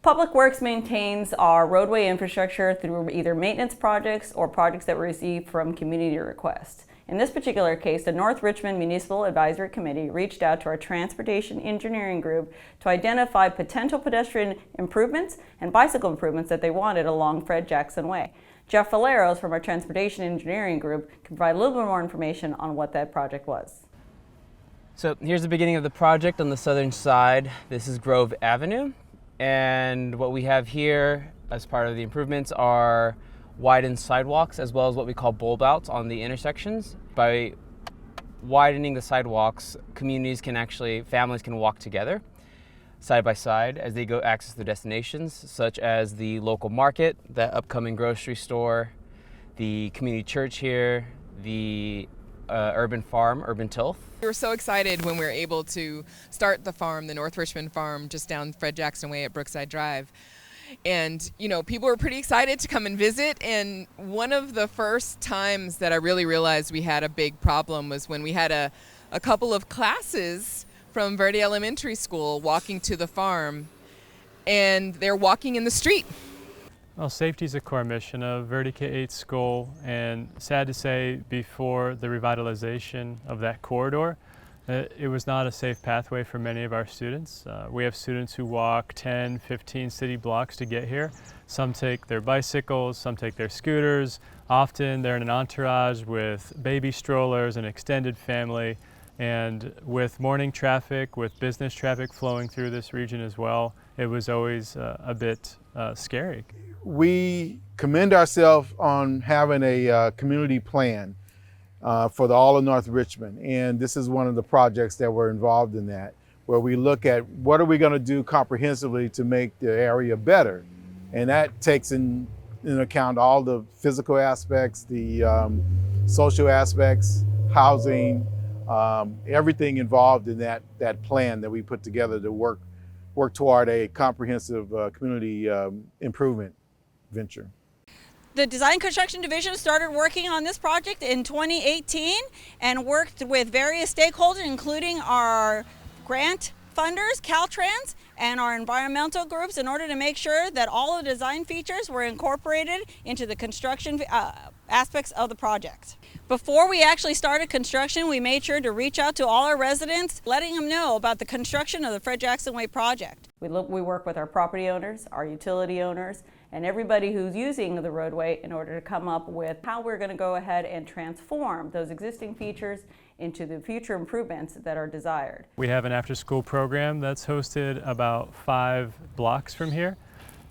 Public Works maintains our roadway infrastructure through either maintenance projects or projects that we receive from community requests. In this particular case, the North Richmond Municipal Advisory Committee reached out to our Transportation Engineering Group to identify potential pedestrian improvements and bicycle improvements that they wanted along Fred Jackson Way. Jeff Valeros from our Transportation Engineering Group can provide a little bit more information on what that project was. So here's the beginning of the project on the southern side. This is Grove Avenue. And what we have here as part of the improvements are widened sidewalks as well as what we call bulb outs on the intersections. By widening the sidewalks, families can walk together side by side as they go access their destinations, such as the local market, the upcoming grocery store, the community church here, the urban farm, Urban Tilth. We were so excited when we were able to start the farm, the North Richmond farm, just down Fred Jackson Way at Brookside Drive. And, people were pretty excited to come and visit. And one of the first times that I really realized we had a big problem was when we had a couple of classes from Verde Elementary School walking to the farm, and they're walking in the street. Well, safety is a core mission of Verde K-8 school, and sad to say, before the revitalization of that corridor, it was not a safe pathway for many of our students. We have students who walk 10, 15 city blocks to get here. Some take their bicycles, some take their scooters. Often they're in an entourage with baby strollers and extended family. And with morning traffic, with business traffic flowing through this region as well, it was always a bit scary. We commend ourselves on having a community plan for all of North Richmond, and this is one of the projects that we're involved in that, where we look at what are we going to do comprehensively to make the area better, and that takes in account all the physical aspects, the social aspects, housing, everything involved in that plan that we put together to work toward a comprehensive community improvement venture. The Design Construction Division started working on this project in 2018 and worked with various stakeholders, including our grant funders, Caltrans, and our environmental groups, in order to make sure that all of the design features were incorporated into the construction aspects of the project. Before we actually started construction, we made sure to reach out to all our residents, letting them know about the construction of the Fred Jackson Way project. We work with our property owners, our utility owners, and everybody who's using the roadway in order to come up with how we're going to go ahead and transform those existing features into the future improvements that are desired. We have an after-school program that's hosted about 5 blocks from here,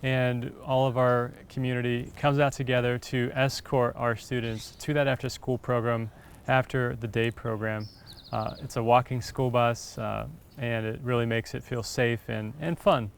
and all of our community comes out together to escort our students to that after-school program after the day program. It's a walking school bus, and it really makes it feel safe and fun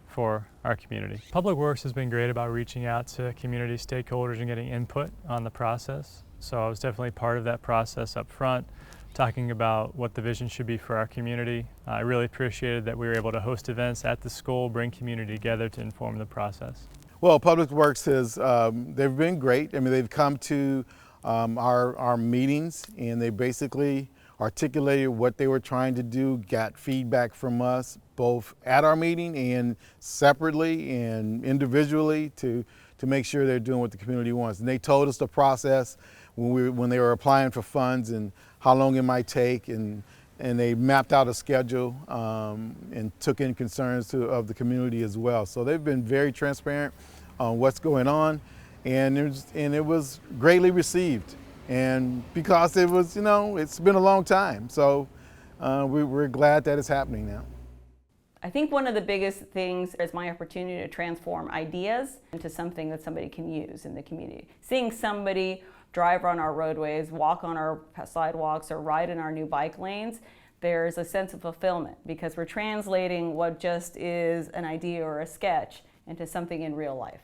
for our community. Public Works has been great about reaching out to community stakeholders and getting input on the process. So I was definitely part of that process up front, talking about what the vision should be for our community. I really appreciated that we were able to host events at the school, bring community together to inform the process. Well, Public Works they've been great. I mean, they've come to our meetings, and they basically articulated what they were trying to do, got feedback from us, both at our meeting and separately and individually, to make sure they're doing what the community wants. And they told us the process when they were applying for funds and how long it might take, and they mapped out a schedule and took in concerns of the community as well. So they've been very transparent on what's going on, and it was greatly received. And because it was, it's been a long time, so we're glad that it's happening now. I think one of the biggest things is my opportunity to transform ideas into something that somebody can use in the community. Seeing somebody drive on our roadways, walk on our sidewalks, or ride in our new bike lanes, there's a sense of fulfillment because we're translating what just is an idea or a sketch into something in real life.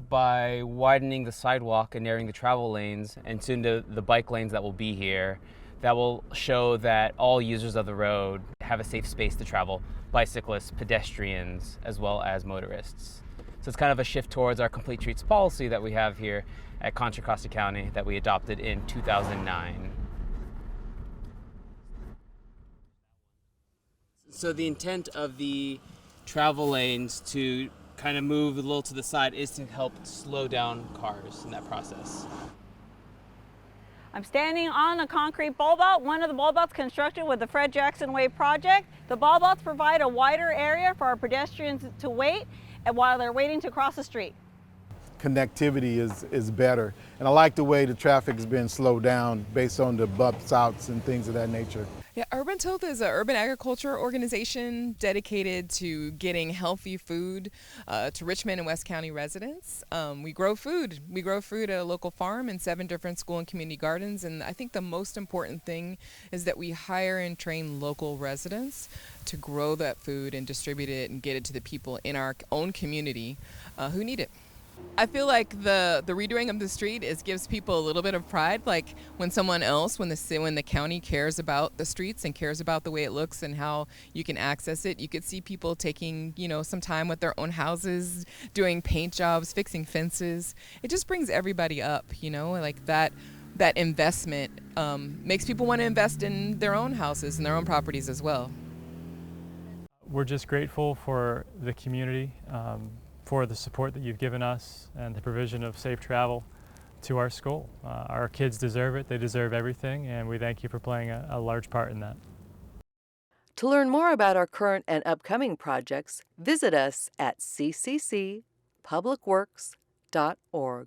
By widening the sidewalk and narrowing the travel lanes, and soon the bike lanes that will be here, that will show that all users of the road have a safe space to travel, bicyclists, pedestrians, as well as motorists. So it's kind of a shift towards our complete streets policy that we have here at Contra Costa County that we adopted in 2009. So the intent of the travel lanes to kind of move a little to the side is to help slow down cars in that process. I'm standing on a concrete bulb out, one of the bulb outs constructed with the Fred Jackson Way project. The bulb outs provide a wider area for our pedestrians to wait while they're waiting to cross the street. Connectivity is better. And I like the way the traffic has been slowed down based on the bumps outs and things of that nature. Yeah, Urban Tilth is an urban agriculture organization dedicated to getting healthy food to Richmond and West County residents. We grow food. We grow food at a local farm in 7 different school and community gardens. And I think the most important thing is that we hire and train local residents to grow that food and distribute it and get it to the people in our own community who need it. I feel like the redoing of the street gives people a little bit of pride, like when someone else, when the county cares about the streets and cares about the way it looks and how you can access it. You could see people taking, some time with their own houses, doing paint jobs, fixing fences. It just brings everybody up, like that investment makes people want to invest in their own houses and their own properties as well. We're just grateful for the community, for the support that you've given us and the provision of safe travel to our school. Our kids deserve it, they deserve everything, and we thank you for playing a large part in that. To learn more about our current and upcoming projects, visit us at cccpublicworks.org.